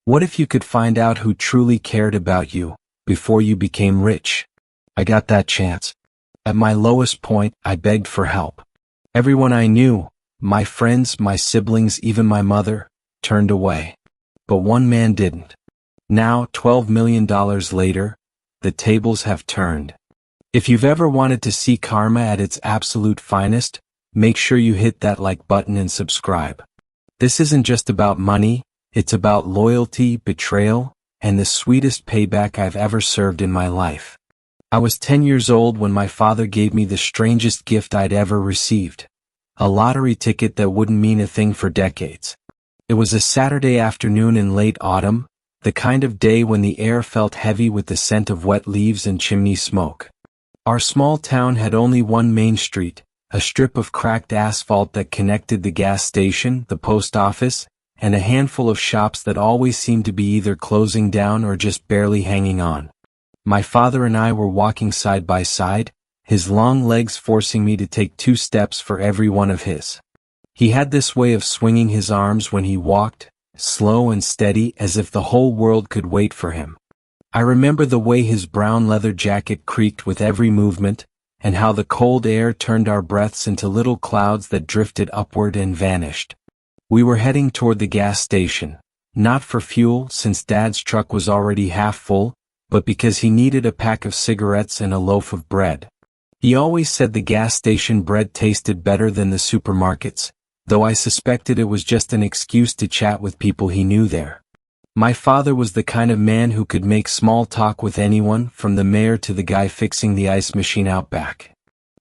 What if you could find out who truly cared about you before you became rich? I got that chance. At my lowest point, I begged for help. Everyone I knew, my friends, my siblings, even my mother, turned away. But one man didn't. Now, $12 million later, the tables have turned. If you've ever wanted to see karma at its absolute finest, make sure you hit that like button and subscribe. This isn't just about money, it's about loyalty, betrayal, and the sweetest payback I've ever served in my life. I was 10 years old when my father gave me the strangest gift I'd ever received. A lottery ticket that wouldn't mean a thing for decades. It was a Saturday afternoon in late autumn, the kind of day when the air felt heavy with the scent of wet leaves and chimney smoke. Our small town had only one main street, a strip of cracked asphalt that connected the gas station, the post office, and a handful of shops that always seemed to be either closing down or just barely hanging on. My father and I were walking side by side, his long legs forcing me to take 2 steps for every one of his. He had this way of swinging his arms when he walked, slow and steady as if the whole world could wait for him. I remember the way his brown leather jacket creaked with every movement, and how the cold air turned our breaths into little clouds that drifted upward and vanished. We were heading toward the gas station, not for fuel since Dad's truck was already half full, but because he needed a pack of cigarettes and a loaf of bread. He always said the gas station bread tasted better than the supermarkets, though I suspected it was just an excuse to chat with people he knew there. My father was the kind of man who could make small talk with anyone, from the mayor to the guy fixing the ice machine out back.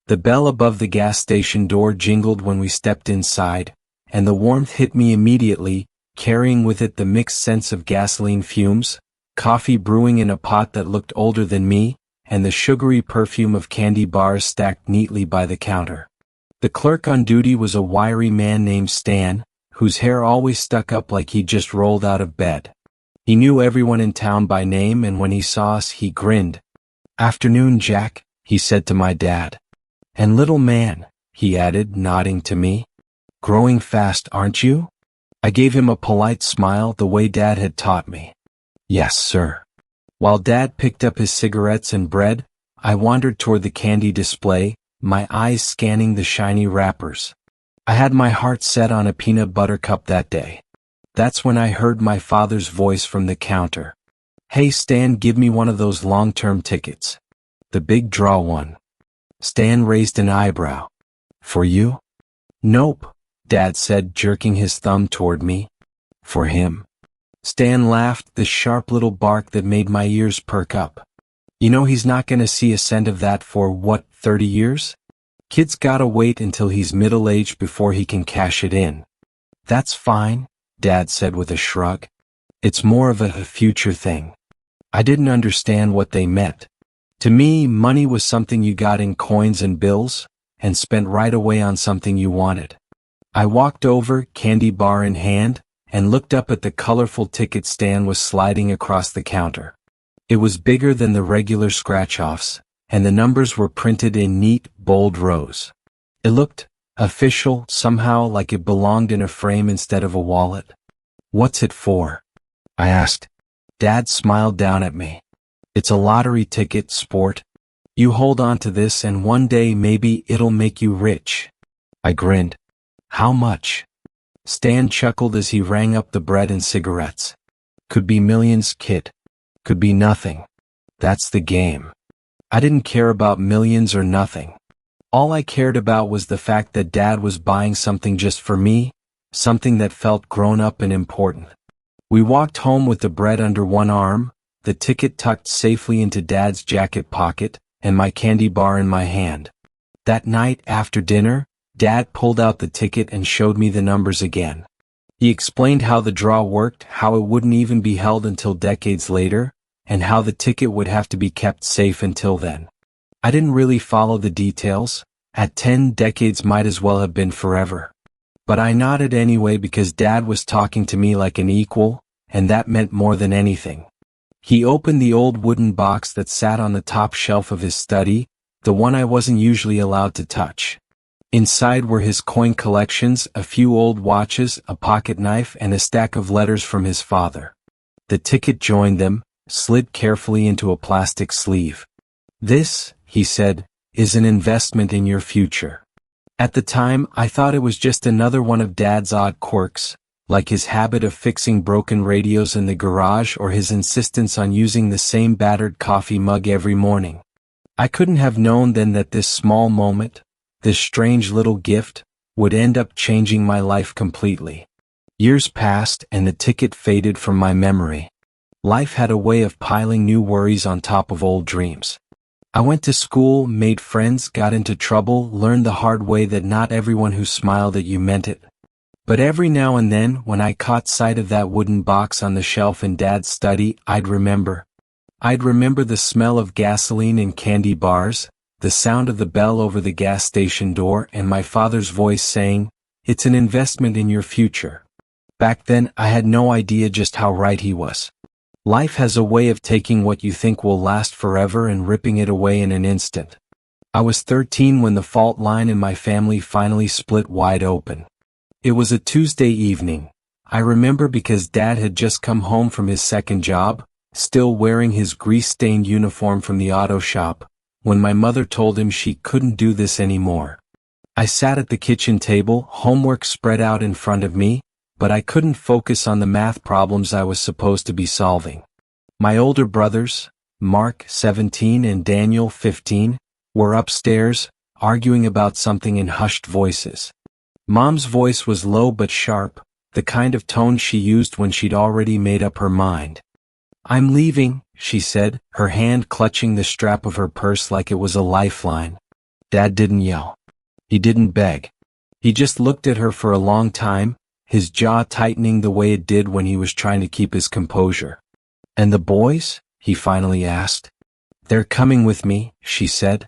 The bell above the gas station door jingled when we stepped inside, and the warmth hit me immediately, carrying with it the mixed sense of gasoline fumes, coffee brewing in a pot that looked older than me, and the sugary perfume of candy bars stacked neatly by the counter. The clerk on duty was a wiry man named Stan, whose hair always stuck up like he'd just rolled out of bed. He knew everyone in town by name, and when he saw us he grinned. "Afternoon, Jack," he said to my dad. "And little man," he added, nodding to me. "Growing fast, aren't you?" I gave him a polite smile the way Dad had taught me. "Yes, sir." While Dad picked up his cigarettes and bread, I wandered toward the candy display, my eyes scanning the shiny wrappers. I had my heart set on a peanut butter cup that day. That's when I heard my father's voice from the counter. "Hey Stan, give me one of those long-term tickets. The big draw one." Stan raised an eyebrow. "For you?" "Nope," Dad said, jerking his thumb toward me. "For him." Stan laughed, the sharp little bark that made my ears perk up. "You know he's not gonna see a cent of that for, 30 years? Kid's gotta wait until he's middle-aged before he can cash it in." "That's fine," Dad said with a shrug. "It's more of a future thing." I didn't understand what they meant. To me, money was something you got in coins and bills, and spent right away on something you wanted. I walked over, candy bar in hand, and looked up at the colorful ticket Stan was sliding across the counter. It was bigger than the regular scratch-offs, and the numbers were printed in neat, bold rows. It looked official, somehow, like it belonged in a frame instead of a wallet. "What's it for?" I asked. Dad smiled down at me. "It's a lottery ticket, sport. You hold on to this and one day maybe it'll make you rich." I grinned. "How much?" Stan chuckled as he rang up the bread and cigarettes. "Could be millions, kid. Could be nothing. That's the game." I didn't care about millions or nothing. All I cared about was the fact that Dad was buying something just for me, something that felt grown up and important. We walked home with the bread under one arm, the ticket tucked safely into Dad's jacket pocket, and my candy bar in my hand. That night, after dinner, Dad pulled out the ticket and showed me the numbers again. He explained how the draw worked, how it wouldn't even be held until decades later, and how the ticket would have to be kept safe until then. I didn't really follow the details. At 10 decades might as well have been forever. But I nodded anyway because Dad was talking to me like an equal, and that meant more than anything. He opened the old wooden box that sat on the top shelf of his study, the one I wasn't usually allowed to touch. Inside were his coin collections, a few old watches, a pocket knife, and a stack of letters from his father. The ticket joined them, slid carefully into a plastic sleeve. "This," he said, "is an investment in your future." At the time, I thought it was just another one of Dad's odd quirks, like his habit of fixing broken radios in the garage or his insistence on using the same battered coffee mug every morning. I couldn't have known then that this small moment, this strange little gift, would end up changing my life completely. Years passed and the ticket faded from my memory. Life had a way of piling new worries on top of old dreams. I went to school, made friends, got into trouble, learned the hard way that not everyone who smiled at you meant it. But every now and then, when I caught sight of that wooden box on the shelf in Dad's study, I'd remember. I'd remember the smell of gasoline and candy bars, the sound of the bell over the gas station door, and my father's voice saying, "It's an investment in your future." Back then, I had no idea just how right he was. Life has a way of taking what you think will last forever and ripping it away in an instant. I was 13 when the fault line in my family finally split wide open. It was a Tuesday evening. I remember because Dad had just come home from his second job, still wearing his grease-stained uniform from the auto shop, when my mother told him she couldn't do this anymore. I sat at the kitchen table, homework spread out in front of me, but I couldn't focus on the math problems I was supposed to be solving. My older brothers, Mark, 17, and Daniel, 15, were upstairs, arguing about something in hushed voices. Mom's voice was low but sharp, the kind of tone she used when she'd already made up her mind. "I'm leaving," she said, her hand clutching the strap of her purse like it was a lifeline. Dad didn't yell. He didn't beg. He just looked at her for a long time, his jaw tightening the way it did when he was trying to keep his composure. "And the boys?" he finally asked. "They're coming with me," she said.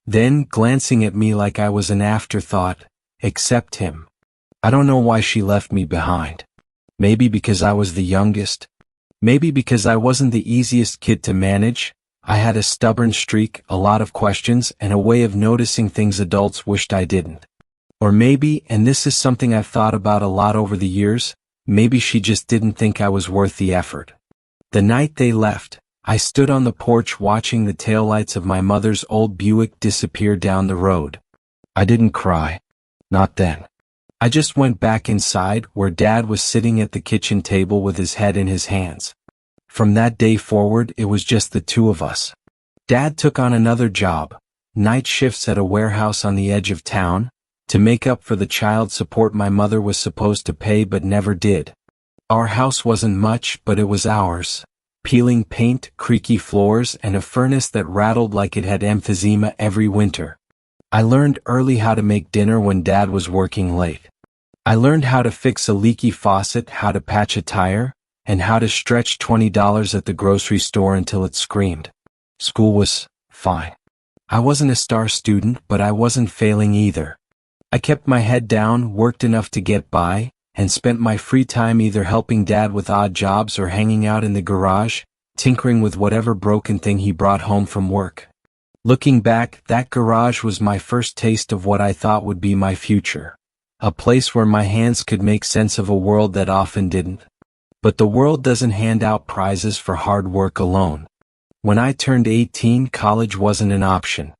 Then, glancing at me like I was an afterthought, "Except him. I don't know why she left me behind. Maybe because I was the youngest. Maybe because I wasn't the easiest kid to manage. I had a stubborn streak, a lot of questions, and a way of noticing things adults wished I didn't. Or maybe, and this is something I've thought about a lot over the years, maybe she just didn't think I was worth the effort." The night they left, I stood on the porch watching the taillights of my mother's old Buick disappear down the road. I didn't cry. Not then. I just went back inside where Dad was sitting at the kitchen table with his head in his hands. From that day forward, it was just the two of us. Dad took on another job, night shifts at a warehouse on the edge of town, to make up for the child support my mother was supposed to pay but never did. Our house wasn't much, but it was ours. Peeling paint, creaky floors, and a furnace that rattled like it had emphysema every winter. I learned early how to make dinner when Dad was working late. I learned how to fix a leaky faucet, how to patch a tire, and how to stretch $20 at the grocery store until it screamed. School was fine. I wasn't a star student, but I wasn't failing either. I kept my head down, worked enough to get by, and spent my free time either helping Dad with odd jobs or hanging out in the garage, tinkering with whatever broken thing he brought home from work. Looking back, that garage was my first taste of what I thought would be my future. A place where my hands could make sense of a world that often didn't. But the world doesn't hand out prizes for hard work alone. When I turned 18, college wasn't an option.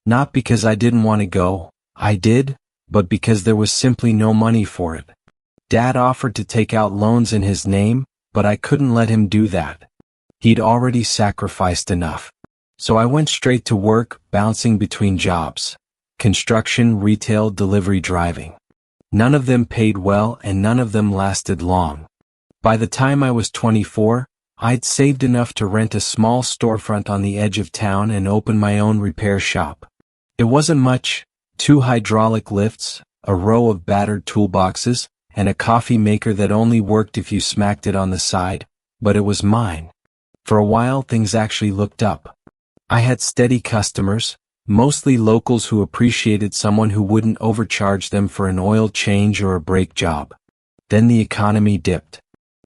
Not because I didn't want to go, I did, but because there was simply no money for it. Dad offered to take out loans in his name, but I couldn't let him do that. He'd already sacrificed enough. So I went straight to work, bouncing between jobs. Construction, retail, delivery driving. None of them paid well and none of them lasted long. By the time I was 24, I'd saved enough to rent a small storefront on the edge of town and open my own repair shop. It wasn't much, 2 hydraulic lifts, a row of battered toolboxes, and a coffee maker that only worked if you smacked it on the side, but it was mine. For a while things actually looked up. I had steady customers, mostly locals who appreciated someone who wouldn't overcharge them for an oil change or a brake job. Then the economy dipped.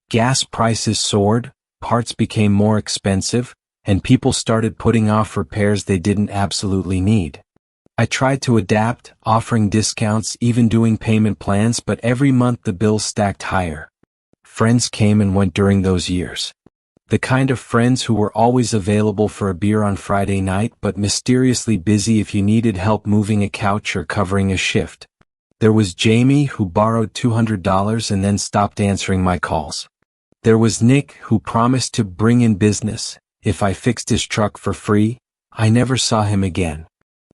Gas prices soared, parts became more expensive, and people started putting off repairs they didn't absolutely need. I tried to adapt, offering discounts, even doing payment plans, but every month the bills stacked higher. Friends came and went during those years. The kind of friends who were always available for a beer on Friday night but mysteriously busy if you needed help moving a couch or covering a shift. There was Jamie, who borrowed $200 and then stopped answering my calls. There was Nick, who promised to bring in business if I fixed his truck for free. I never saw him again.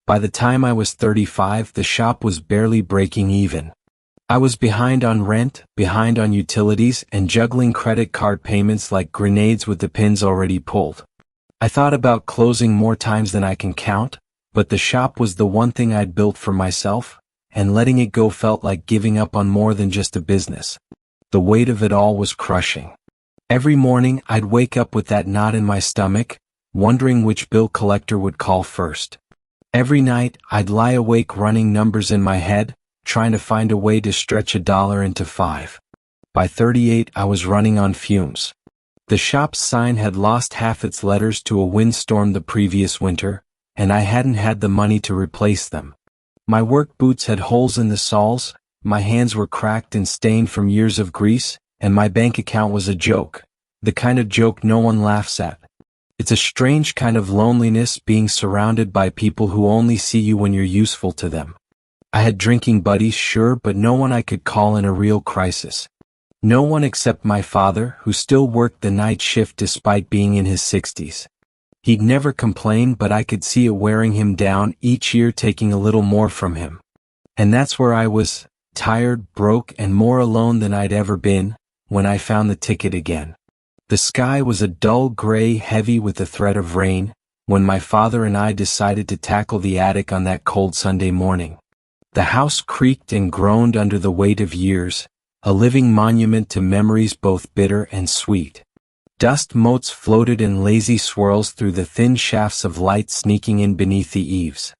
By the time I was 35, the shop was barely breaking even. I was behind on rent, behind on utilities, and juggling credit card payments like grenades with the pins already pulled. I thought about closing more times than I can count, but the shop was the one thing I'd built for myself, and letting it go felt like giving up on more than just a business. The weight of it all was crushing. Every morning I'd wake up with that knot in my stomach, wondering which bill collector would call first. Every night I'd lie awake running numbers in my head, trying to find a way to stretch $1 into $5. By 38 I was running on fumes. The shop's sign had lost half its letters to a windstorm the previous winter, and I hadn't had the money to replace them. My work boots had holes in the soles, my hands were cracked and stained from years of grease, and my bank account was a joke, the kind of joke no one laughs at. It's a strange kind of loneliness being surrounded by people who only see you when you're useful to them. I had drinking buddies, sure, but no one I could call in a real crisis. No one except my father, who still worked the night shift despite being in his 60s. He'd never complain, but I could see it wearing him down, each year taking a little more from him. And that's where I was, tired, broke, and more alone than I'd ever been, when I found the ticket again. The sky was a dull gray, heavy with the threat of rain, when my father and I decided to tackle the attic on that cold Sunday morning. The house creaked and groaned under the weight of years, a living monument to memories both bitter and sweet. Dust motes floated in lazy swirls through the thin shafts of light sneaking in beneath the eaves.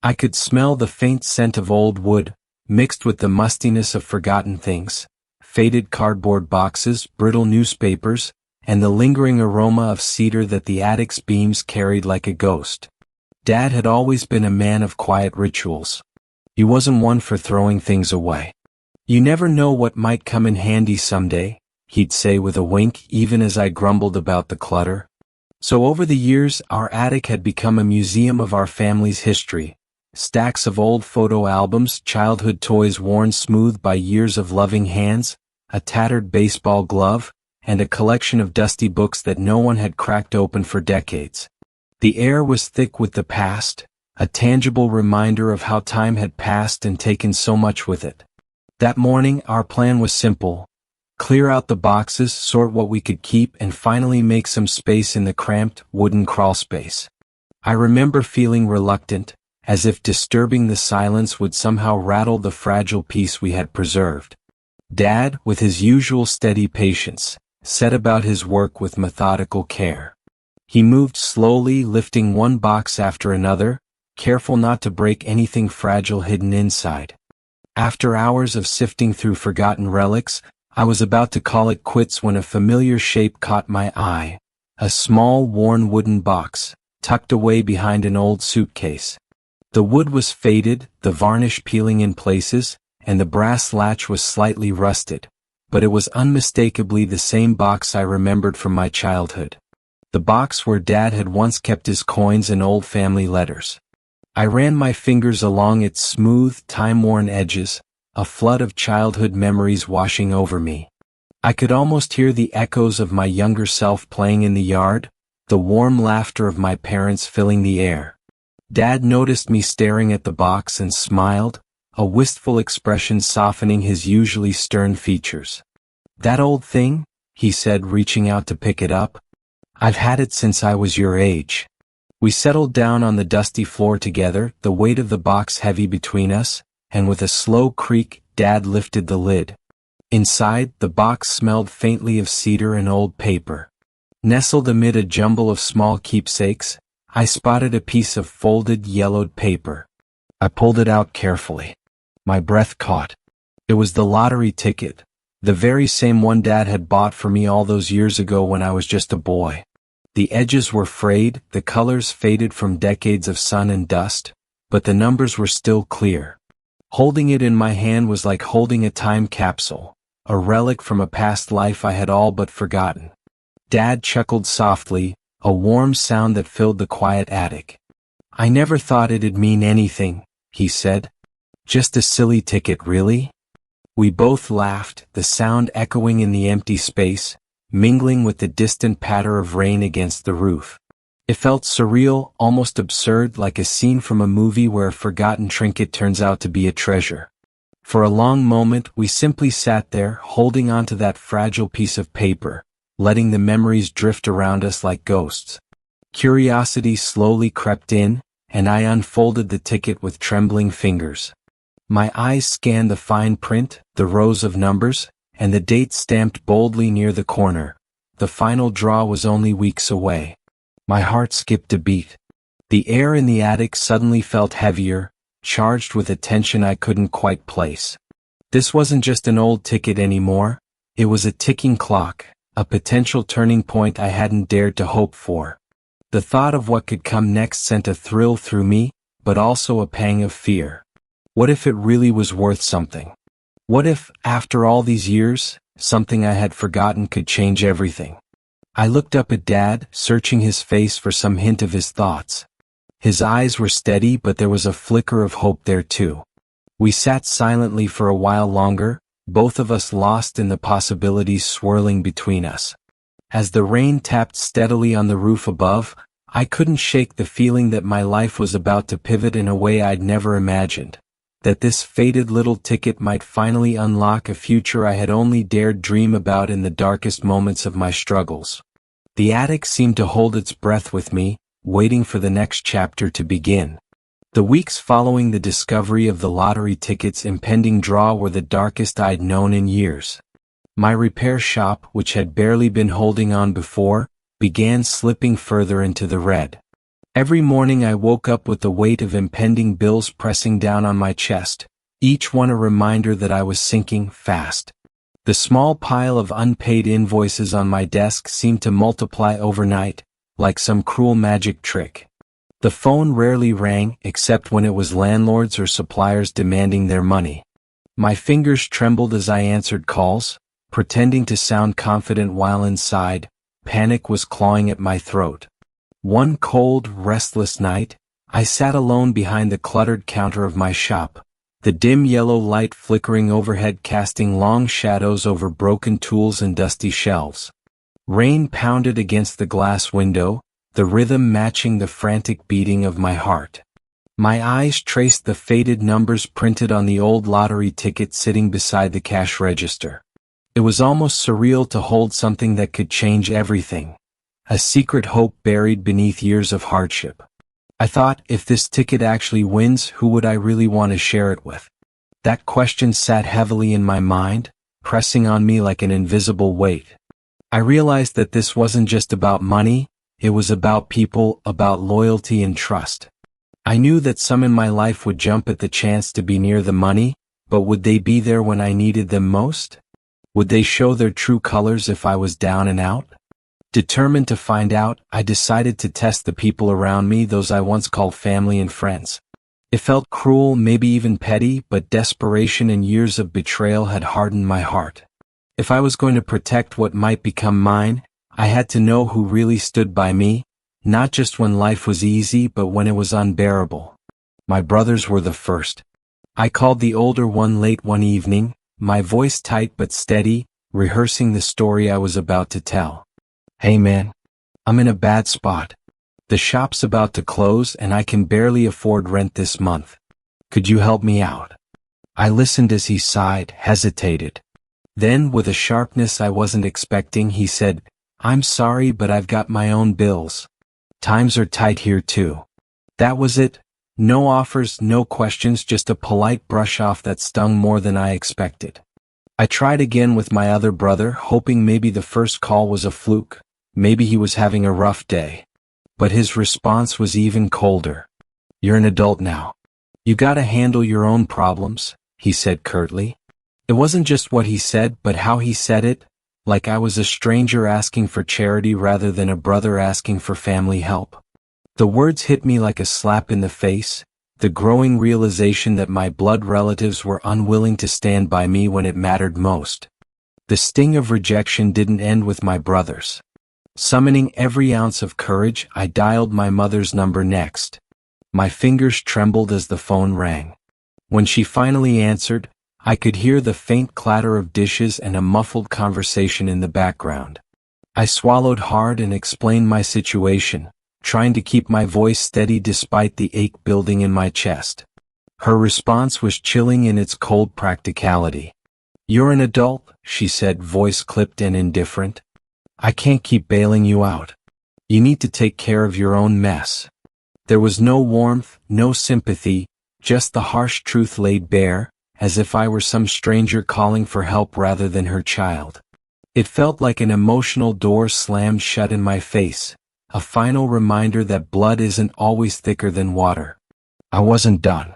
I could smell the faint scent of old wood, mixed with the mustiness of forgotten things, faded cardboard boxes, brittle newspapers, and the lingering aroma of cedar that the attic's beams carried like a ghost. Dad had always been a man of quiet rituals. He wasn't one for throwing things away. "You never know what might come in handy someday," he'd say with a wink, even as I grumbled about the clutter. So over the years, our attic had become a museum of our family's history. Stacks of old photo albums, childhood toys worn smooth by years of loving hands, a tattered baseball glove, and a collection of dusty books that no one had cracked open for decades. The air was thick with the past, a tangible reminder of how time had passed and taken so much with it. That morning, our plan was simple: clear out the boxes, sort what we could keep, and finally make some space in the cramped, wooden crawlspace. I remember feeling reluctant, as if disturbing the silence would somehow rattle the fragile peace we had preserved. Dad, with his usual steady patience, set about his work with methodical care. He moved slowly, lifting one box after another, careful not to break anything fragile hidden inside. After hours of sifting through forgotten relics, I was about to call it quits when a familiar shape caught my eye. A small, worn wooden box, tucked away behind an old suitcase. The wood was faded, the varnish peeling in places, and the brass latch was slightly rusted, but it was unmistakably the same box I remembered from my childhood. The box where Dad had once kept his coins and old family letters. I ran my fingers along its smooth, time-worn edges, a flood of childhood memories washing over me. I could almost hear the echoes of my younger self playing in the yard, the warm laughter of my parents filling the air. Dad noticed me staring at the box and smiled, a wistful expression softening his usually stern features. "That old thing?" he said, reaching out to pick it up. "I've had it since I was your age." We settled down on the dusty floor together, the weight of the box heavy between us, and with a slow creak, Dad lifted the lid. Inside, the box smelled faintly of cedar and old paper. Nestled amid a jumble of small keepsakes, I spotted a piece of folded, yellowed paper. I pulled it out carefully. My breath caught. It was the lottery ticket, the very same one Dad had bought for me all those years ago when I was just a boy. The edges were frayed, the colors faded from decades of sun and dust, but the numbers were still clear. Holding it in my hand was like holding a time capsule, a relic from a past life I had all but forgotten. Dad chuckled softly, a warm sound that filled the quiet attic. I never thought it'd mean anything, he said. Just a silly ticket, really? We both laughed, the sound echoing in the empty space, mingling with the distant patter of rain against the roof. It felt surreal, almost absurd, like a scene from a movie where a forgotten trinket turns out to be a treasure. For a long moment, we simply sat there, holding onto that fragile piece of paper, letting the memories drift around us like ghosts. Curiosity slowly crept in, and I unfolded the ticket with trembling fingers. My eyes scanned the fine print, the rows of numbers, and the date stamped boldly near the corner. The final draw was only weeks away. My heart skipped a beat. The air in the attic suddenly felt heavier, charged with a tension I couldn't quite place. This wasn't just an old ticket anymore, it was a ticking clock, a potential turning point I hadn't dared to hope for. The thought of what could come next sent a thrill through me, but also a pang of fear. What if it really was worth something? What if, after all these years, something I had forgotten could change everything? I looked up at Dad, searching his face for some hint of his thoughts. His eyes were steady, but there was a flicker of hope there too. We sat silently for a while longer, both of us lost in the possibilities swirling between us. As the rain tapped steadily on the roof above, I couldn't shake the feeling that my life was about to pivot in a way I'd never imagined. That this faded little ticket might finally unlock a future I had only dared dream about in the darkest moments of my struggles. The attic seemed to hold its breath with me, waiting for the next chapter to begin. The weeks following the discovery of the lottery ticket's impending draw were the darkest I'd known in years. My repair shop, which had barely been holding on before, began slipping further into the red. Every morning I woke up with the weight of impending bills pressing down on my chest, each one a reminder that I was sinking fast. The small pile of unpaid invoices on my desk seemed to multiply overnight, like some cruel magic trick. The phone rarely rang except when it was landlords or suppliers demanding their money. My fingers trembled as I answered calls, pretending to sound confident while inside, panic was clawing at my throat. One cold, restless night, I sat alone behind the cluttered counter of my shop, the dim yellow light flickering overhead casting long shadows over broken tools and dusty shelves. Rain pounded against the glass window, the rhythm matching the frantic beating of my heart. My eyes traced the faded numbers printed on the old lottery ticket sitting beside the cash register. It was almost surreal to hold something that could change everything. A secret hope buried beneath years of hardship. I thought, if this ticket actually wins, who would I really want to share it with? That question sat heavily in my mind, pressing on me like an invisible weight. I realized that this wasn't just about money, it was about people, about loyalty and trust. I knew that some in my life would jump at the chance to be near the money, but would they be there when I needed them most? Would they show their true colors if I was down and out? Determined to find out, I decided to test the people around me, those I once called family and friends. It felt cruel, maybe even petty, but desperation and years of betrayal had hardened my heart. If I was going to protect what might become mine, I had to know who really stood by me, not just when life was easy but when it was unbearable. My brothers were the first. I called the older one late one evening, my voice tight but steady, rehearsing the story I was about to tell. Hey man, I'm in a bad spot. The shop's about to close and I can barely afford rent this month. Could you help me out? I listened as he sighed, hesitated. Then, with a sharpness I wasn't expecting, he said, I'm sorry, but I've got my own bills. Times are tight here too. That was it. No offers, no questions, just a polite brush off that stung more than I expected. I tried again with my other brother, hoping maybe the first call was a fluke. Maybe he was having a rough day. But his response was even colder. You're an adult now. You gotta handle your own problems, he said curtly. It wasn't just what he said, but how he said it, like I was a stranger asking for charity rather than a brother asking for family help. The words hit me like a slap in the face, the growing realization that my blood relatives were unwilling to stand by me when it mattered most. The sting of rejection didn't end with my brothers. Summoning every ounce of courage, I dialed my mother's number next. My fingers trembled as the phone rang. When she finally answered, I could hear the faint clatter of dishes and a muffled conversation in the background. I swallowed hard and explained my situation, trying to keep my voice steady despite the ache building in my chest. Her response was chilling in its cold practicality. "You're an adult," she said, voice clipped and indifferent. "I can't keep bailing you out. You need to take care of your own mess." There was no warmth, no sympathy, just the harsh truth laid bare, as if I were some stranger calling for help rather than her child. It felt like an emotional door slammed shut in my face, a final reminder that blood isn't always thicker than water. I wasn't done.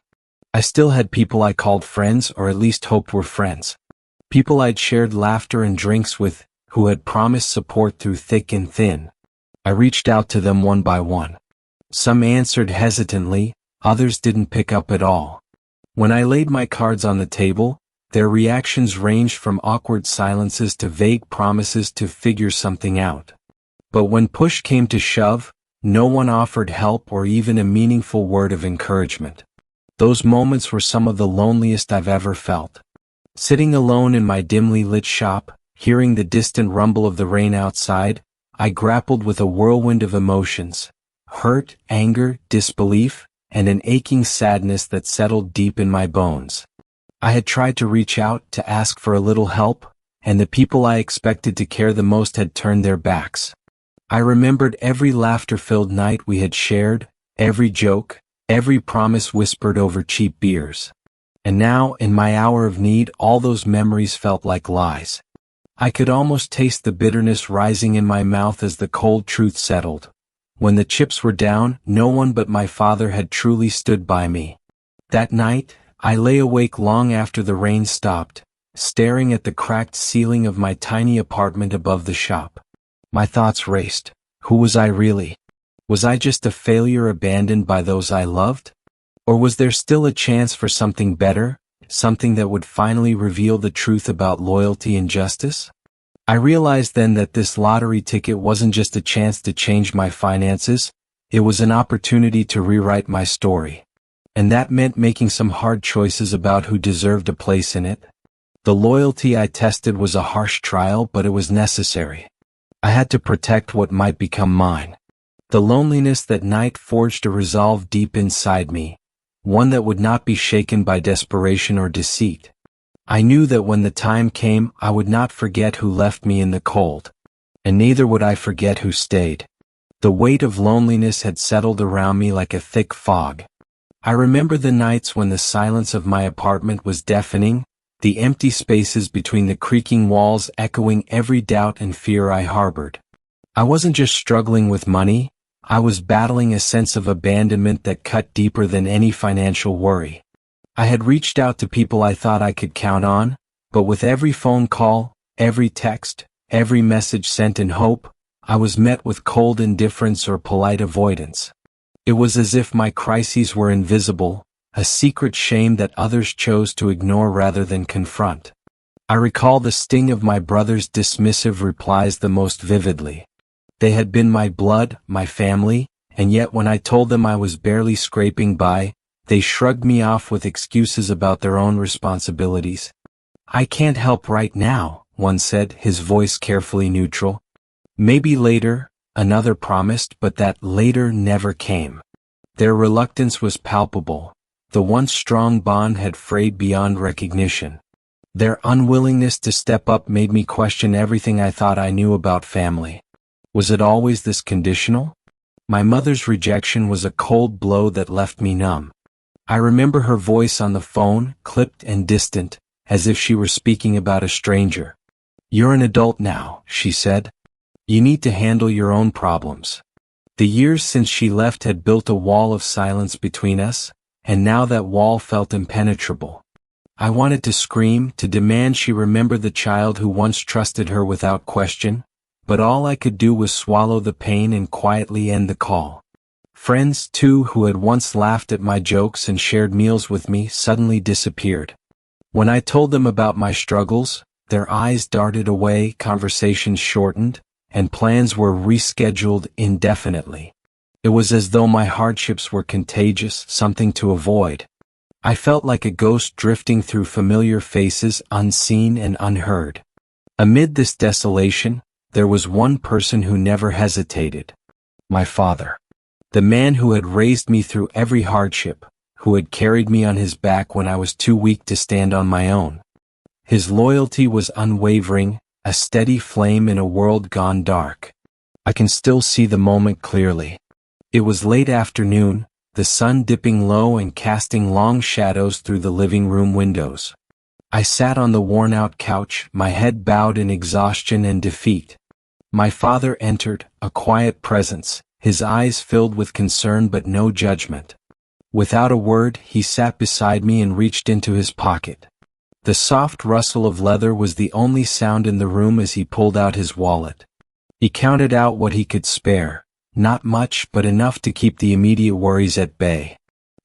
I still had people I called friends, or at least hoped were friends. People I'd shared laughter and drinks with, who had promised support through thick and thin. I reached out to them one by one. Some answered hesitantly, others didn't pick up at all. When I laid my cards on the table, their reactions ranged from awkward silences to vague promises to figure something out. But when push came to shove, no one offered help or even a meaningful word of encouragement. Those moments were some of the loneliest I've ever felt. Sitting alone in my dimly lit shop, hearing the distant rumble of the rain outside, I grappled with a whirlwind of emotions: hurt, anger, disbelief, and an aching sadness that settled deep in my bones. I had tried to reach out, to ask for a little help, and the people I expected to care the most had turned their backs. I remembered every laughter-filled night we had shared, every joke, every promise whispered over cheap beers. And now, in my hour of need, all those memories felt like lies. I could almost taste the bitterness rising in my mouth as the cold truth settled. When the chips were down, no one but my father had truly stood by me. That night, I lay awake long after the rain stopped, staring at the cracked ceiling of my tiny apartment above the shop. My thoughts raced. Who was I really? Was I just a failure abandoned by those I loved? Or was there still a chance for something better, something that would finally reveal the truth about loyalty and justice? I realized then that this lottery ticket wasn't just a chance to change my finances, it was an opportunity to rewrite my story. And that meant making some hard choices about who deserved a place in it. The loyalty I tested was a harsh trial, but it was necessary. I had to protect what might become mine. The loneliness that night forged a resolve deep inside me, one that would not be shaken by desperation or deceit. I knew that when the time came, I would not forget who left me in the cold. And neither would I forget who stayed. The weight of loneliness had settled around me like a thick fog. I remember the nights when the silence of my apartment was deafening, the empty spaces between the creaking walls echoing every doubt and fear I harbored. I wasn't just struggling with money, I was battling a sense of abandonment that cut deeper than any financial worry. I had reached out to people I thought I could count on, but with every phone call, every text, every message sent in hope, I was met with cold indifference or polite avoidance. It was as if my crises were invisible, a secret shame that others chose to ignore rather than confront. I recall the sting of my brother's dismissive replies the most vividly. They had been my blood, my family, and yet when I told them I was barely scraping by, they shrugged me off with excuses about their own responsibilities. "I can't help right now," one said, his voice carefully neutral. "Maybe later," another promised, but that later never came. Their reluctance was palpable. The once strong bond had frayed beyond recognition. Their unwillingness to step up made me question everything I thought I knew about family. Was it always this conditional? My mother's rejection was a cold blow that left me numb. I remember her voice on the phone, clipped and distant, as if she were speaking about a stranger. "You're an adult now," she said. "You need to handle your own problems." The years since she left had built a wall of silence between us, and now that wall felt impenetrable. I wanted to scream, to demand she remember the child who once trusted her without question, but all I could do was swallow the pain and quietly end the call. Friends, too, who had once laughed at my jokes and shared meals with me, suddenly disappeared. When I told them about my struggles, their eyes darted away, conversations shortened, and plans were rescheduled indefinitely. It was as though my hardships were contagious, something to avoid. I felt like a ghost drifting through familiar faces, unseen and unheard. Amid this desolation, there was one person who never hesitated. My father. The man who had raised me through every hardship, who had carried me on his back when I was too weak to stand on my own. His loyalty was unwavering, a steady flame in a world gone dark. I can still see the moment clearly. It was late afternoon, the sun dipping low and casting long shadows through the living room windows. I sat on the worn-out couch, my head bowed in exhaustion and defeat. My father entered, a quiet presence, his eyes filled with concern but no judgment. Without a word, he sat beside me and reached into his pocket. The soft rustle of leather was the only sound in the room as he pulled out his wallet. He counted out what he could spare, not much but enough to keep the immediate worries at bay.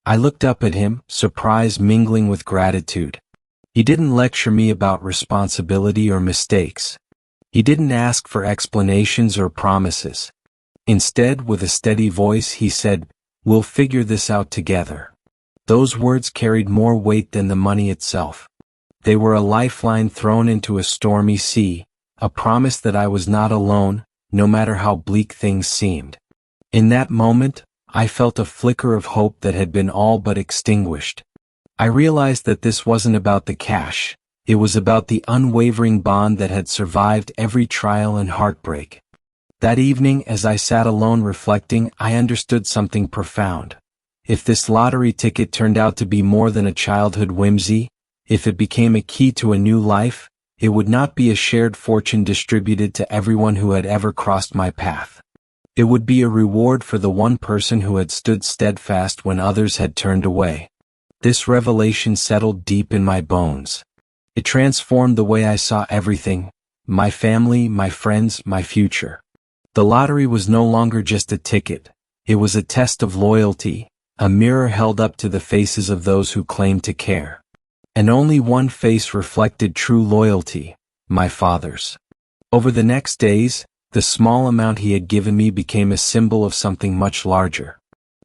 I looked up at him, surprise mingling with gratitude. He didn't lecture me about responsibility or mistakes. He didn't ask for explanations or promises. Instead, with a steady voice, he said, "We'll figure this out together." Those words carried more weight than the money itself. They were a lifeline thrown into a stormy sea, a promise that I was not alone, no matter how bleak things seemed. In that moment, I felt a flicker of hope that had been all but extinguished. I realized that this wasn't about the cash, it was about the unwavering bond that had survived every trial and heartbreak. That evening, as I sat alone reflecting, I understood something profound. If this lottery ticket turned out to be more than a childhood whimsy, if it became a key to a new life, it would not be a shared fortune distributed to everyone who had ever crossed my path. It would be a reward for the one person who had stood steadfast when others had turned away. This revelation settled deep in my bones. It transformed the way I saw everything, my family, my friends, my future. The lottery was no longer just a ticket, it was a test of loyalty, a mirror held up to the faces of those who claimed to care. And only one face reflected true loyalty, my father's. Over the next days, the small amount he had given me became a symbol of something much larger.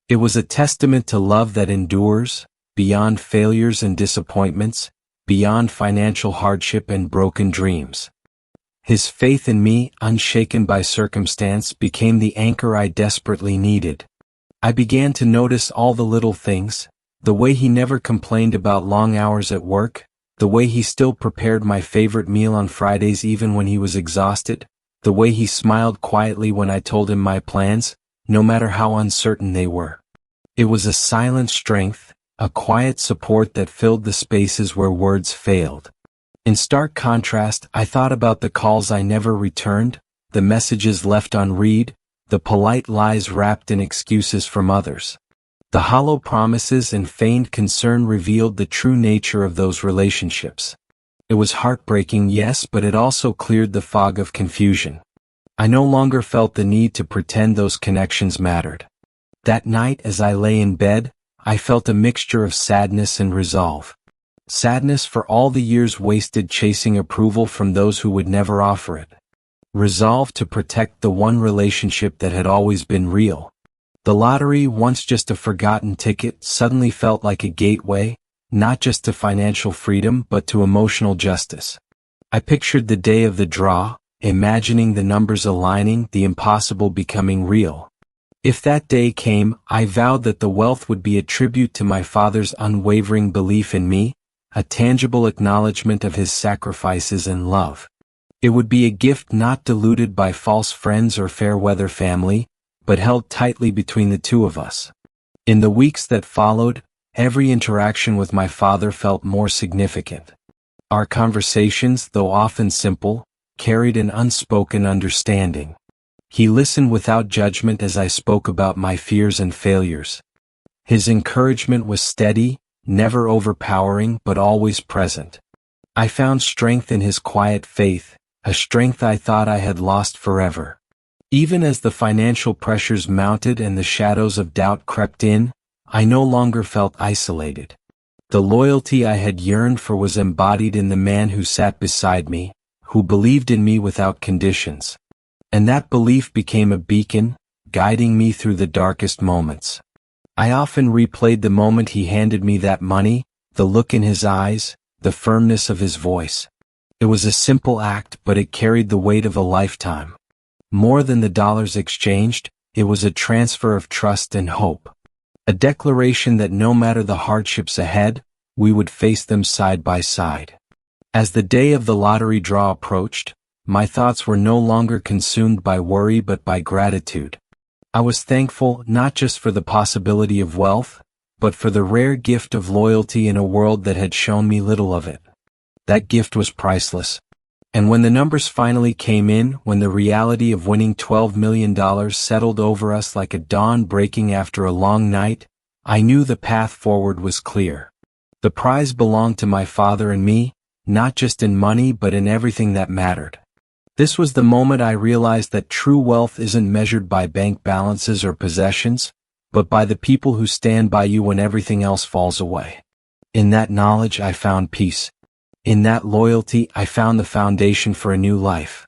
It was a testament to love that endures, beyond failures and disappointments, beyond financial hardship and broken dreams. His faith in me, unshaken by circumstance, became the anchor I desperately needed. I began to notice all the little things, the way he never complained about long hours at work, the way he still prepared my favorite meal on Fridays even when he was exhausted, the way he smiled quietly when I told him my plans, no matter how uncertain they were. It was a silent strength, a quiet support that filled the spaces where words failed. In stark contrast, I thought about the calls I never returned, the messages left unread, the polite lies wrapped in excuses from others. The hollow promises and feigned concern revealed the true nature of those relationships. It was heartbreaking, yes, but it also cleared the fog of confusion. I no longer felt the need to pretend those connections mattered. That night, as I lay in bed, I felt a mixture of sadness and resolve. Sadness for all the years wasted chasing approval from those who would never offer it. Resolve to protect the one relationship that had always been real. The lottery, once just a forgotten ticket, suddenly felt like a gateway, not just to financial freedom but to emotional justice. I pictured the day of the draw, imagining the numbers aligning, the impossible becoming real. If that day came, I vowed that the wealth would be a tribute to my father's unwavering belief in me, a tangible acknowledgement of his sacrifices and love. It would be a gift not diluted by false friends or fair-weather family, but held tightly between the two of us. In the weeks that followed, every interaction with my father felt more significant. Our conversations, though often simple, carried an unspoken understanding. He listened without judgment as I spoke about my fears and failures. His encouragement was steady, never overpowering but always present. I found strength in his quiet faith, a strength I thought I had lost forever. Even as the financial pressures mounted and the shadows of doubt crept in, I no longer felt isolated. The loyalty I had yearned for was embodied in the man who sat beside me, who believed in me without conditions. And that belief became a beacon, guiding me through the darkest moments. I often replayed the moment he handed me that money, the look in his eyes, the firmness of his voice. It was a simple act, but it carried the weight of a lifetime. More than the dollars exchanged, it was a transfer of trust and hope. A declaration that no matter the hardships ahead, we would face them side by side. As the day of the lottery draw approached, my thoughts were no longer consumed by worry but by gratitude. I was thankful not just for the possibility of wealth, but for the rare gift of loyalty in a world that had shown me little of it. That gift was priceless. And when the numbers finally came in, when the reality of winning $12 million settled over us like a dawn breaking after a long night, I knew the path forward was clear. The prize belonged to my father and me, not just in money but in everything that mattered. This was the moment I realized that true wealth isn't measured by bank balances or possessions, but by the people who stand by you when everything else falls away. In that knowledge I found peace. In that loyalty I found the foundation for a new life.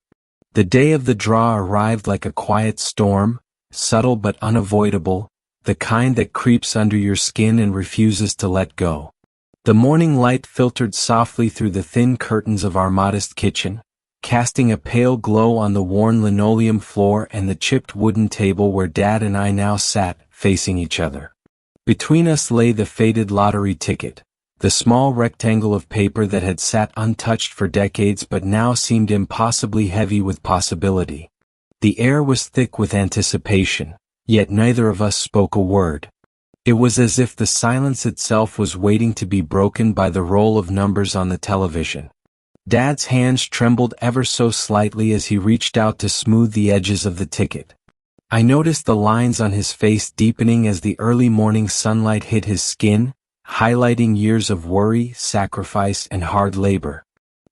The day of the draw arrived like a quiet storm, subtle but unavoidable, the kind that creeps under your skin and refuses to let go. The morning light filtered softly through the thin curtains of our modest kitchen, casting a pale glow on the worn linoleum floor and the chipped wooden table where Dad and I now sat, facing each other. Between us lay the faded lottery ticket, the small rectangle of paper that had sat untouched for decades but now seemed impossibly heavy with possibility. The air was thick with anticipation, yet neither of us spoke a word. It was as if the silence itself was waiting to be broken by the roll of numbers on the television. Dad's hands trembled ever so slightly as he reached out to smooth the edges of the ticket. I noticed the lines on his face deepening as the early morning sunlight hit his skin, highlighting years of worry, sacrifice, and hard labor.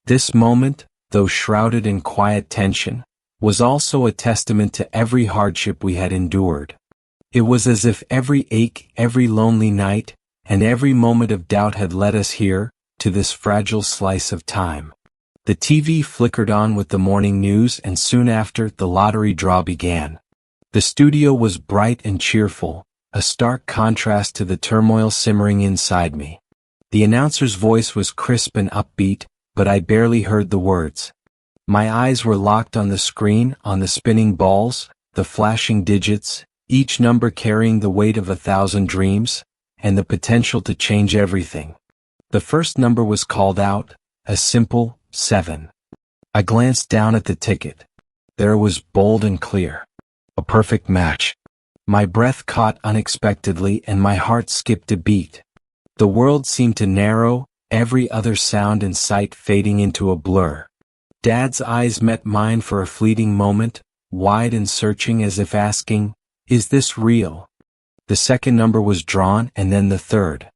This moment, though shrouded in quiet tension, was also a testament to every hardship we had endured. It was as if every ache, every lonely night, and every moment of doubt had led us here, to this fragile slice of time. The TV flickered on with the morning news, and soon after, the lottery draw began. The studio was bright and cheerful, a stark contrast to the turmoil simmering inside me. The announcer's voice was crisp and upbeat, but I barely heard the words. My eyes were locked on the screen, on the spinning balls, the flashing digits, each number carrying the weight of 1,000 dreams, and the potential to change everything. The first number was called out, a simple 7. I glanced down at the ticket. There it was, bold and clear. A perfect match. My breath caught unexpectedly and my heart skipped a beat. The world seemed to narrow, every other sound and sight fading into a blur. Dad's eyes met mine for a fleeting moment, wide and searching as if asking, "Is this real?" The second number was drawn and then the third.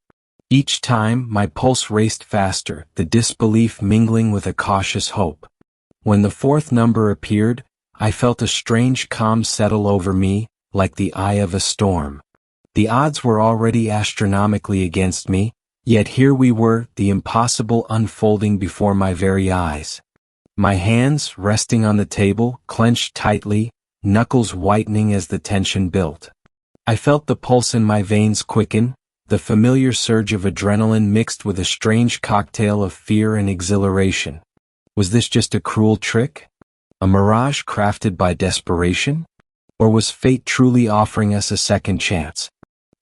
Each time, my pulse raced faster, the disbelief mingling with a cautious hope. When the fourth number appeared, I felt a strange calm settle over me, like the eye of a storm. The odds were already astronomically against me, yet here we were, the impossible unfolding before my very eyes. My hands, resting on the table, clenched tightly, knuckles whitening as the tension built. I felt the pulse in my veins quicken, the familiar surge of adrenaline mixed with a strange cocktail of fear and exhilaration. Was this just a cruel trick? A mirage crafted by desperation? Or was fate truly offering us a second chance?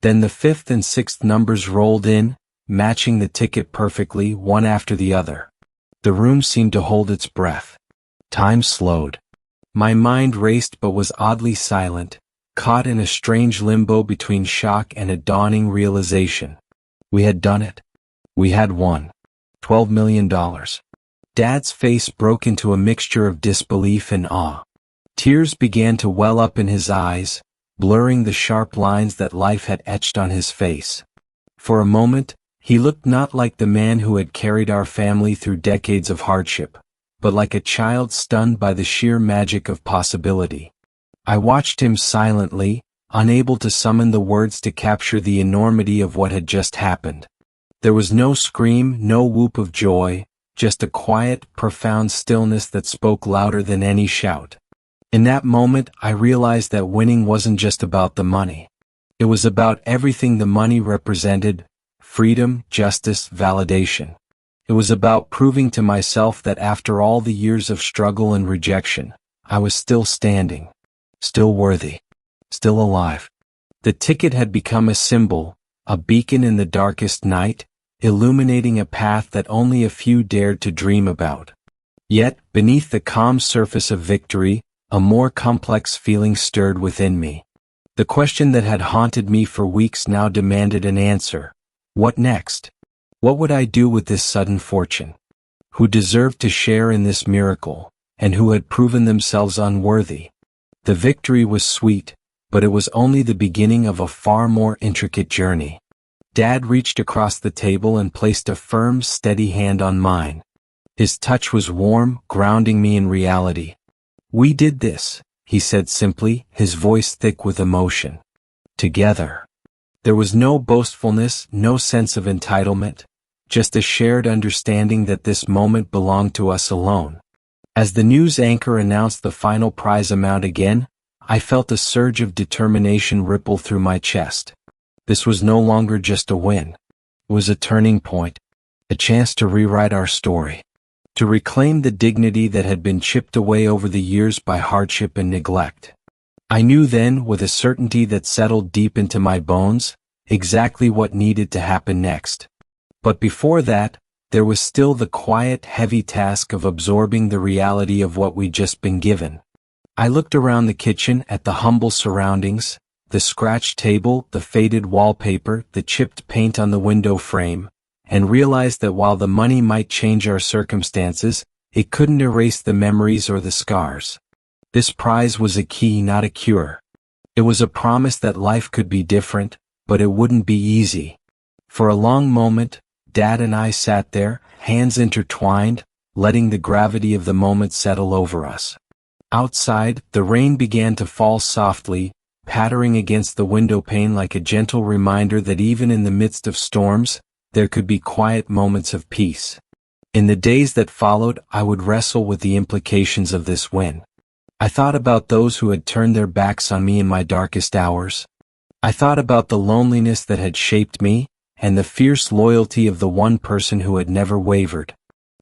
Then the fifth and sixth numbers rolled in, matching the ticket perfectly, one after the other. The room seemed to hold its breath. Time slowed. My mind raced but was oddly silent, caught in a strange limbo between shock and a dawning realization. We had done it. We had won. $12 million. Dad's face broke into a mixture of disbelief and awe. Tears began to well up in his eyes, blurring the sharp lines that life had etched on his face. For a moment, he looked not like the man who had carried our family through decades of hardship, but like a child stunned by the sheer magic of possibility. I watched him silently, unable to summon the words to capture the enormity of what had just happened. There was no scream, no whoop of joy, just a quiet, profound stillness that spoke louder than any shout. In that moment, I realized that winning wasn't just about the money. It was about everything the money represented: freedom, justice, validation. It was about proving to myself that after all the years of struggle and rejection, I was still standing, still worthy, still alive. The ticket had become a symbol, a beacon in the darkest night, illuminating a path that only a few dared to dream about. Yet, beneath the calm surface of victory, a more complex feeling stirred within me. The question that had haunted me for weeks now demanded an answer. What next? What would I do with this sudden fortune? Who deserved to share in this miracle, and who had proven themselves unworthy? The victory was sweet, but it was only the beginning of a far more intricate journey. Dad reached across the table and placed a firm, steady hand on mine. His touch was warm, grounding me in reality. "We did this," he said simply, his voice thick with emotion. "Together." There was no boastfulness, no sense of entitlement, just a shared understanding that this moment belonged to us alone. As the news anchor announced the final prize amount again, I felt a surge of determination ripple through my chest. This was no longer just a win. It was a turning point, a chance to rewrite our story, to reclaim the dignity that had been chipped away over the years by hardship and neglect. I knew then, with a certainty that settled deep into my bones, exactly what needed to happen next. But before that, there was still the quiet, heavy task of absorbing the reality of what we'd just been given. I looked around the kitchen at the humble surroundings, the scratched table, the faded wallpaper, the chipped paint on the window frame, and realized that while the money might change our circumstances, it couldn't erase the memories or the scars. This prize was a key, not a cure. It was a promise that life could be different, but it wouldn't be easy. For a long moment, Dad and I sat there, hands intertwined, letting the gravity of the moment settle over us. Outside, the rain began to fall softly, pattering against the window pane like a gentle reminder that even in the midst of storms, there could be quiet moments of peace. In the days that followed, I would wrestle with the implications of this win. I thought about those who had turned their backs on me in my darkest hours. I thought about the loneliness that had shaped me, and the fierce loyalty of the one person who had never wavered.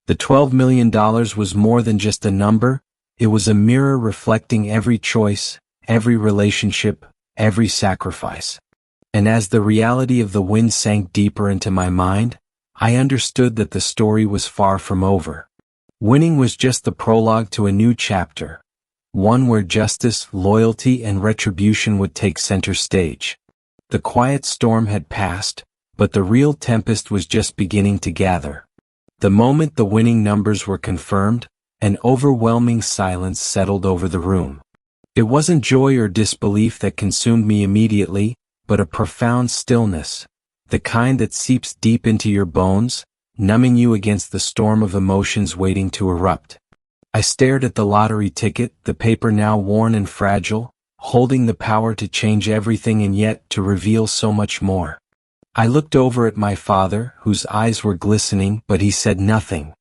The $12 million was more than just a number. It was a mirror reflecting every choice, every relationship, every sacrifice. And as the reality of the win sank deeper into my mind, I understood that the story was far from over. Winning was just the prologue to a new chapter, one where justice, loyalty, and retribution would take center stage. The quiet storm had passed, but the real tempest was just beginning to gather. The moment the winning numbers were confirmed, an overwhelming silence settled over the room. It wasn't joy or disbelief that consumed me immediately, but a profound stillness, the kind that seeps deep into your bones, numbing you against the storm of emotions waiting to erupt. I stared at the lottery ticket, the paper now worn and fragile, holding the power to change everything and yet to reveal so much more. I looked over at my father, whose eyes were glistening, but he said nothing.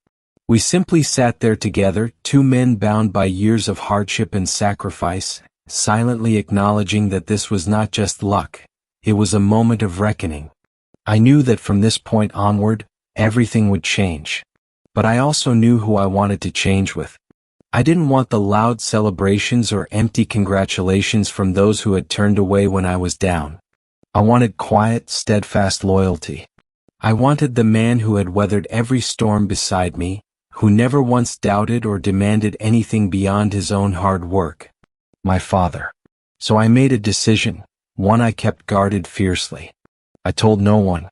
We simply sat there together, two men bound by years of hardship and sacrifice, silently acknowledging that this was not just luck. It was a moment of reckoning. I knew that from this point onward, everything would change. But I also knew who I wanted to change with. I didn't want the loud celebrations or empty congratulations from those who had turned away when I was down. I wanted quiet, steadfast loyalty. I wanted the man who had weathered every storm beside me, who never once doubted or demanded anything beyond his own hard work. My father. So I made a decision, one I kept guarded fiercely. I told no one.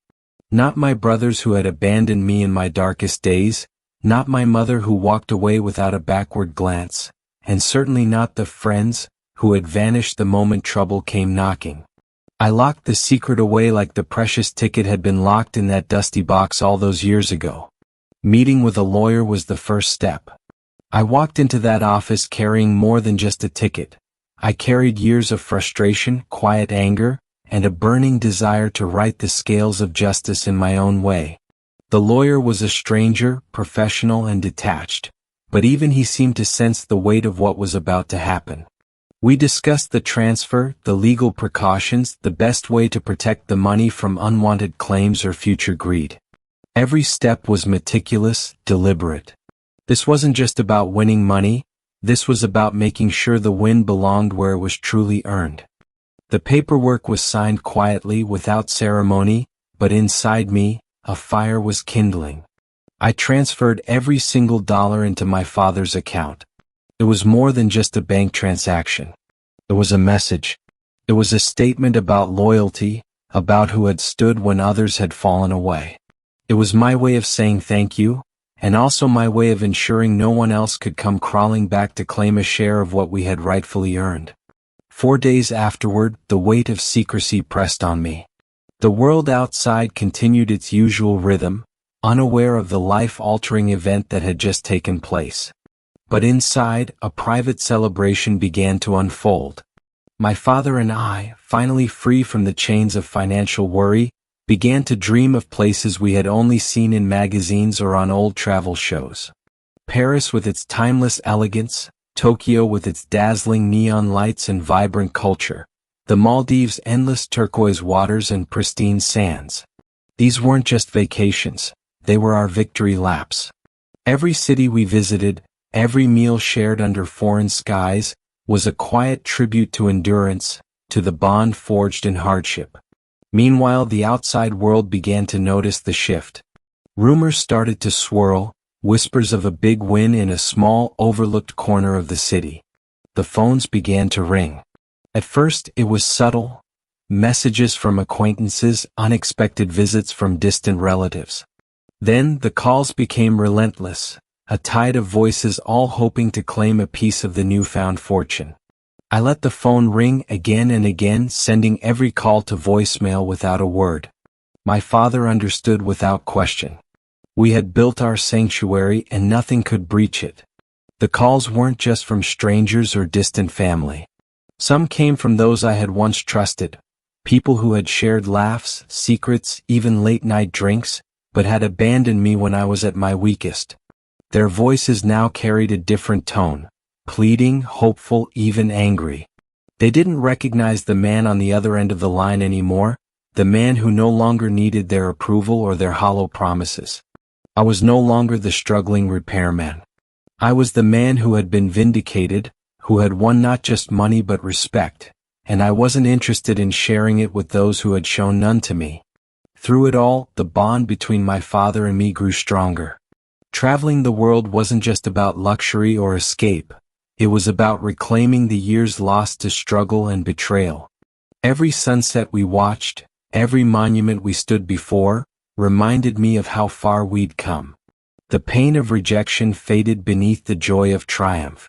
Not my brothers who had abandoned me in my darkest days, not my mother who walked away without a backward glance, and certainly not the friends who had vanished the moment trouble came knocking. I locked the secret away like the precious ticket had been locked in that dusty box all those years ago. Meeting with a lawyer was the first step. I walked into that office carrying more than just a ticket. I carried years of frustration, quiet anger, and a burning desire to right the scales of justice in my own way. The lawyer was a stranger, professional and detached, but even he seemed to sense the weight of what was about to happen. We discussed the transfer, the legal precautions, the best way to protect the money from unwanted claims or future greed. Every step was meticulous, deliberate. This wasn't just about winning money, this was about making sure the win belonged where it was truly earned. The paperwork was signed quietly, without ceremony, but inside me, a fire was kindling. I transferred every single dollar into my father's account. It was more than just a bank transaction. It was a message. It was a statement about loyalty, about who had stood when others had fallen away. It was my way of saying thank you, and also my way of ensuring no one else could come crawling back to claim a share of what we had rightfully earned. 4 days afterward, the weight of secrecy pressed on me. The world outside continued its usual rhythm, unaware of the life-altering event that had just taken place. But inside, a private celebration began to unfold. My father and I, finally free from the chains of financial worry, began to dream of places we had only seen in magazines or on old travel shows. Paris with its timeless elegance, Tokyo with its dazzling neon lights and vibrant culture, the Maldives' endless turquoise waters and pristine sands. These weren't just vacations, they were our victory laps. Every city we visited, every meal shared under foreign skies, was a quiet tribute to endurance, to the bond forged in hardship. Meanwhile, the outside world began to notice the shift. Rumors started to swirl, whispers of a big win in a small, overlooked corner of the city. The phones began to ring. At first, it was subtle. Messages from acquaintances, unexpected visits from distant relatives. Then, the calls became relentless, a tide of voices all hoping to claim a piece of the newfound fortune. I let the phone ring again and again, sending every call to voicemail without a word. My father understood without question. We had built our sanctuary and nothing could breach it. The calls weren't just from strangers or distant family. Some came from those I had once trusted, people who had shared laughs, secrets, even late-night drinks, but had abandoned me when I was at my weakest. Their voices now carried a different tone, pleading, hopeful, even angry. They didn't recognize the man on the other end of the line anymore, the man who no longer needed their approval or their hollow promises. I was no longer the struggling repairman. I was the man who had been vindicated, who had won not just money but respect, and I wasn't interested in sharing it with those who had shown none to me. Through it all, the bond between my father and me grew stronger. Traveling the world wasn't just about luxury or escape. It was about reclaiming the years lost to struggle and betrayal. Every sunset we watched, every monument we stood before, reminded me of how far we'd come. The pain of rejection faded beneath the joy of triumph.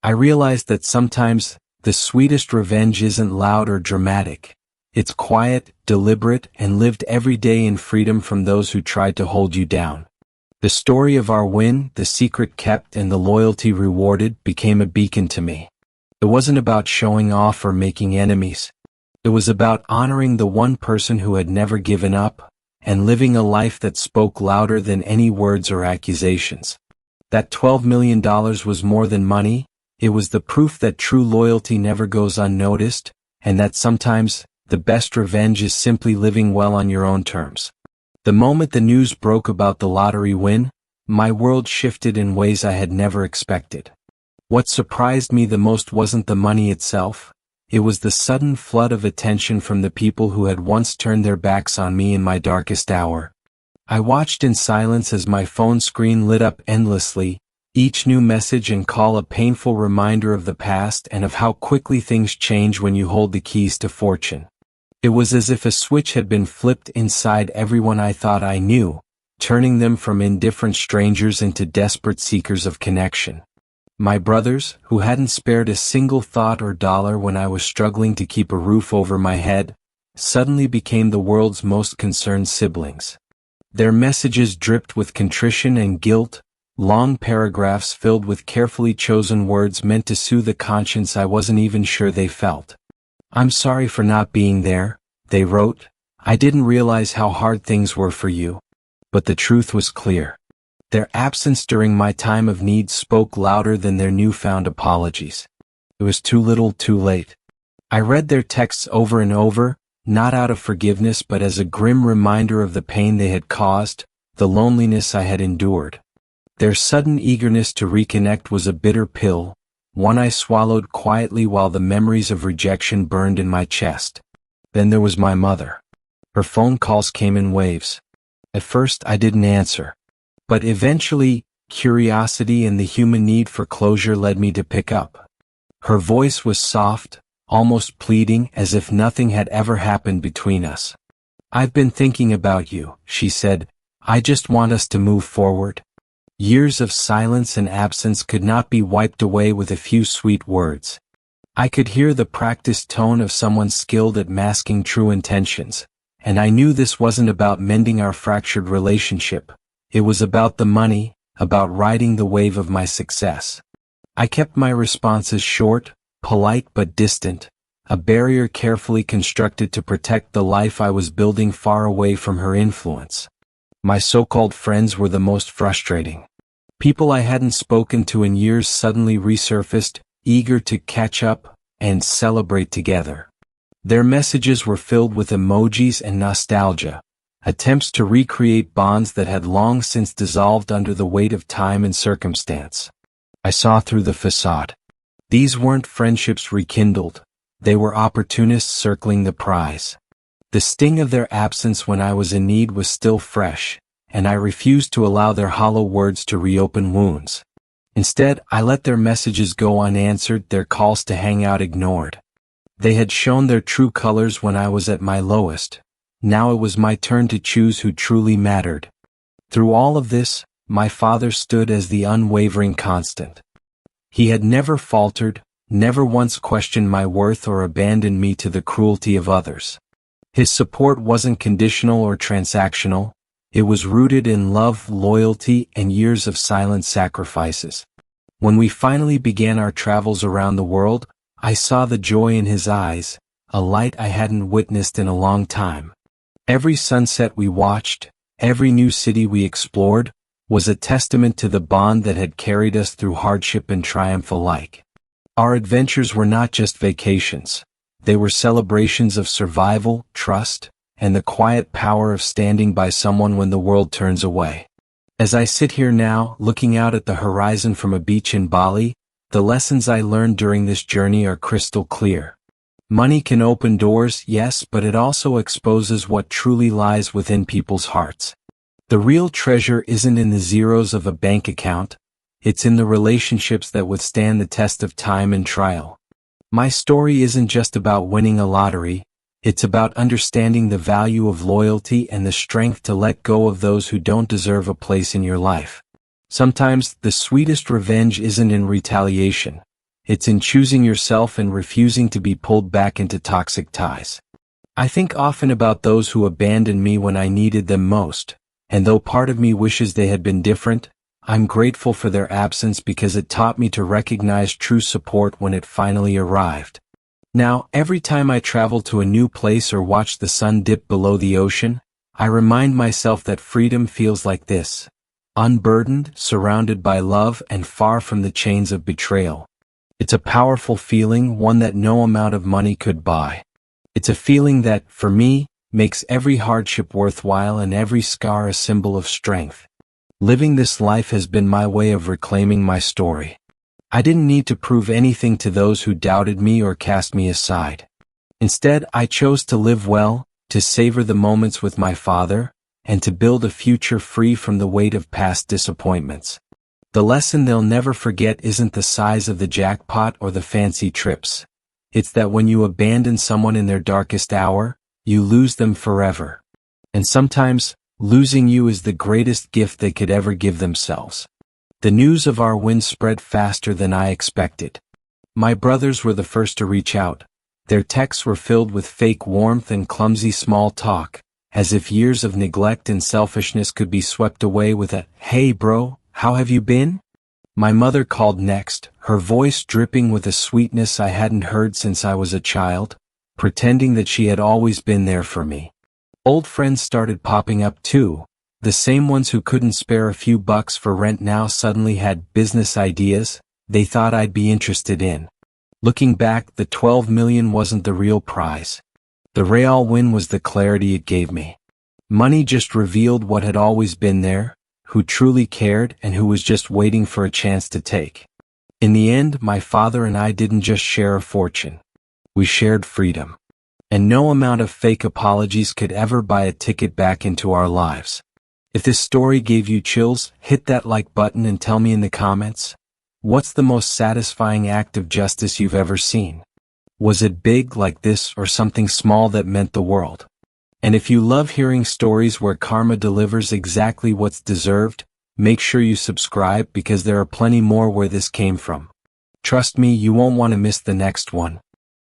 I realized that sometimes, the sweetest revenge isn't loud or dramatic. It's quiet, deliberate, and lived every day in freedom from those who tried to hold you down. The story of our win, the secret kept and the loyalty rewarded, became a beacon to me. It wasn't about showing off or making enemies. It was about honoring the one person who had never given up, and living a life that spoke louder than any words or accusations. That $12 million was more than money, it was the proof that true loyalty never goes unnoticed, and that sometimes, the best revenge is simply living well on your own terms. The moment the news broke about the lottery win, my world shifted in ways I had never expected. What surprised me the most wasn't the money itself, it was the sudden flood of attention from the people who had once turned their backs on me in my darkest hour. I watched in silence as my phone screen lit up endlessly, each new message and call a painful reminder of the past and of how quickly things change when you hold the keys to fortune. It was as if a switch had been flipped inside everyone I thought I knew, turning them from indifferent strangers into desperate seekers of connection. My brothers, who hadn't spared a single thought or dollar when I was struggling to keep a roof over my head, suddenly became the world's most concerned siblings. Their messages dripped with contrition and guilt, long paragraphs filled with carefully chosen words meant to soothe a conscience I wasn't even sure they felt. "I'm sorry for not being there," they wrote. "I didn't realize how hard things were for you." But the truth was clear. Their absence during my time of need spoke louder than their newfound apologies. It was too little too late. I read their texts over and over, not out of forgiveness but as a grim reminder of the pain they had caused, the loneliness I had endured. Their sudden eagerness to reconnect was a bitter pill, one I swallowed quietly while the memories of rejection burned in my chest. Then there was my mother. Her phone calls came in waves. At first I didn't answer. But eventually, curiosity and the human need for closure led me to pick up. Her voice was soft, almost pleading, as if nothing had ever happened between us. "I've been thinking about you," she said. "I just want us to move forward." Years of silence and absence could not be wiped away with a few sweet words. I could hear the practiced tone of someone skilled at masking true intentions, and I knew this wasn't about mending our fractured relationship. It was about the money, about riding the wave of my success. I kept my responses short, polite but distant, a barrier carefully constructed to protect the life I was building far away from her influence. My so-called friends were the most frustrating. People I hadn't spoken to in years suddenly resurfaced, eager to catch up and celebrate together. Their messages were filled with emojis and nostalgia, attempts to recreate bonds that had long since dissolved under the weight of time and circumstance. I saw through the facade. These weren't friendships rekindled, they were opportunists circling the prize. The sting of their absence when I was in need was still fresh, and I refused to allow their hollow words to reopen wounds. Instead, I let their messages go unanswered, their calls to hang out ignored. They had shown their true colors when I was at my lowest. Now it was my turn to choose who truly mattered. Through all of this, my father stood as the unwavering constant. He had never faltered, never once questioned my worth or abandoned me to the cruelty of others. His support wasn't conditional or transactional, it was rooted in love, loyalty, and years of silent sacrifices. When we finally began our travels around the world, I saw the joy in his eyes, a light I hadn't witnessed in a long time. Every sunset we watched, every new city we explored, was a testament to the bond that had carried us through hardship and triumph alike. Our adventures were not just vacations. They were celebrations of survival, trust, and the quiet power of standing by someone when the world turns away. As I sit here now, looking out at the horizon from a beach in Bali, the lessons I learned during this journey are crystal clear. Money can open doors, yes, but it also exposes what truly lies within people's hearts. The real treasure isn't in the zeros of a bank account, it's in the relationships that withstand the test of time and trial. My story isn't just about winning a lottery, it's about understanding the value of loyalty and the strength to let go of those who don't deserve a place in your life. Sometimes, the sweetest revenge isn't in retaliation. It's in choosing yourself and refusing to be pulled back into toxic ties. I think often about those who abandoned me when I needed them most, and though part of me wishes they had been different, I'm grateful for their absence because it taught me to recognize true support when it finally arrived. Now, every time I travel to a new place or watch the sun dip below the ocean, I remind myself that freedom feels like this: unburdened, surrounded by love, and far from the chains of betrayal. It's a powerful feeling, one that no amount of money could buy. It's a feeling that, for me, makes every hardship worthwhile and every scar a symbol of strength. Living this life has been my way of reclaiming my story. I didn't need to prove anything to those who doubted me or cast me aside. Instead, I chose to live well, to savor the moments with my father, and to build a future free from the weight of past disappointments. The lesson they'll never forget isn't the size of the jackpot or the fancy trips. It's that when you abandon someone in their darkest hour, you lose them forever. And sometimes, losing you is the greatest gift they could ever give themselves. The news of our win spread faster than I expected. My brothers were the first to reach out. Their texts were filled with fake warmth and clumsy small talk, as if years of neglect and selfishness could be swept away with a, "Hey bro, how have you been?" My mother called next, her voice dripping with a sweetness I hadn't heard since I was a child, pretending that she had always been there for me. Old friends started popping up too, The same ones who couldn't spare a few bucks for rent now suddenly had business ideas they thought I'd be interested in. Looking back, the 12 million wasn't the real prize. The real win was the clarity it gave me. Money just revealed what had always been there, who truly cared and who was just waiting for a chance to take. In the end, my father and I didn't just share a fortune. We shared freedom. And no amount of fake apologies could ever buy a ticket back into our lives. If this story gave you chills, hit that like button and tell me in the comments, what's the most satisfying act of justice you've ever seen? Was it big like this or something small that meant the world? And if you love hearing stories where karma delivers exactly what's deserved, make sure you subscribe because there are plenty more where this came from. Trust me, you won't want to miss the next one.